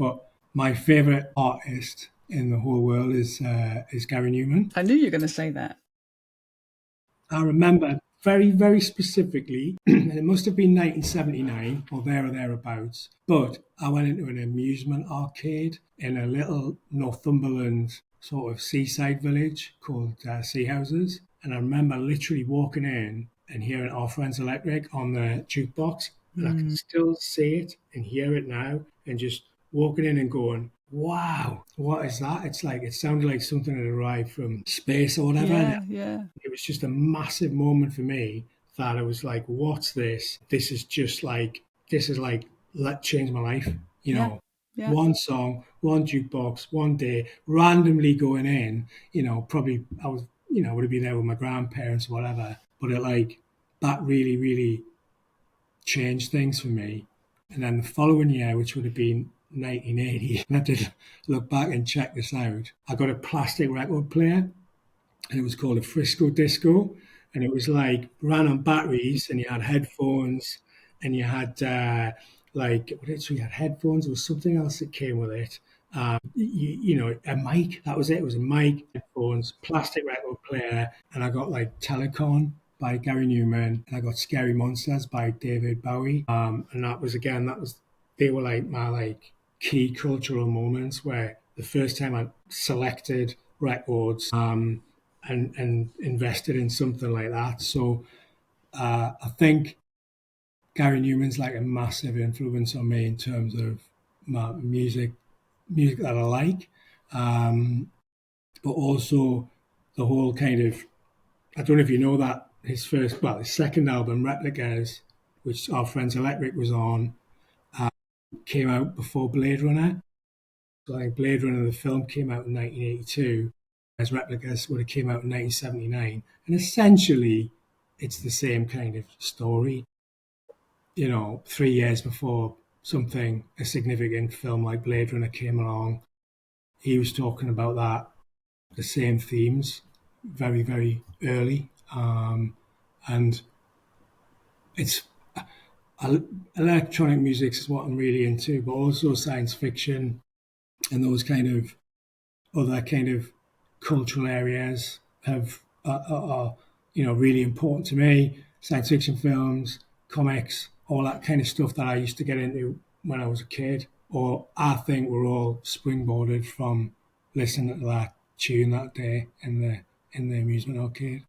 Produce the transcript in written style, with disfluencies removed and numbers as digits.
But my favourite artist in the whole world is Gary Numan. I knew you were going to say that. I remember very, very specifically, and it must have been 1979 or there or thereabouts, but I went into an amusement arcade in a little Northumberland sort of seaside village called Sea Houses. And I remember literally walking in and hearing Our Friends Electric on the jukebox. And I can still see it and hear it now, and just walking in and going, wow, what is that? It's like, it sounded like something that arrived from space or whatever. Yeah, yeah. It was just a massive moment for me that I was like, what's this? This is like, let change my life. You Yeah, know, yeah. one song, one jukebox, one day, randomly going in, probably I was, would have been there with my grandparents or whatever. But it like, that really, really changed things for me. And then the following year, which would have been 1980, and I did look back and check this out. I got a plastic record player, and it was called a Frisco Disco, and it was like ran on batteries, and you had headphones, and you had so you had headphones. There was something else that came with it. A mic. That was it. It was a mic, headphones, plastic record player, and I got like Telecon by Gary Numan, and I got Scary Monsters by David Bowie. And they were like my like key cultural moments where the first time I selected records and invested in something like that. So I think Gary Newman's like a massive influence on me in terms of my music that I like, but also the whole kind of, I don't know if you know that his second album, Replicas, which Our Friends Electric was on, came out before Blade Runner. So I think Blade Runner, the film, came out in 1982, as Replicas would have came out in 1979. And essentially, it's the same kind of story. 3 years before a significant film like Blade Runner came along, he was talking about the same themes very, very early. And it's electronic music is what I'm really into, but also science fiction and those kind of other kind of cultural areas are really important to me. Science fiction films, comics, all that kind of stuff that I used to get into when I was a kid, or I think we're all springboarded from listening to that tune that day in the amusement arcade.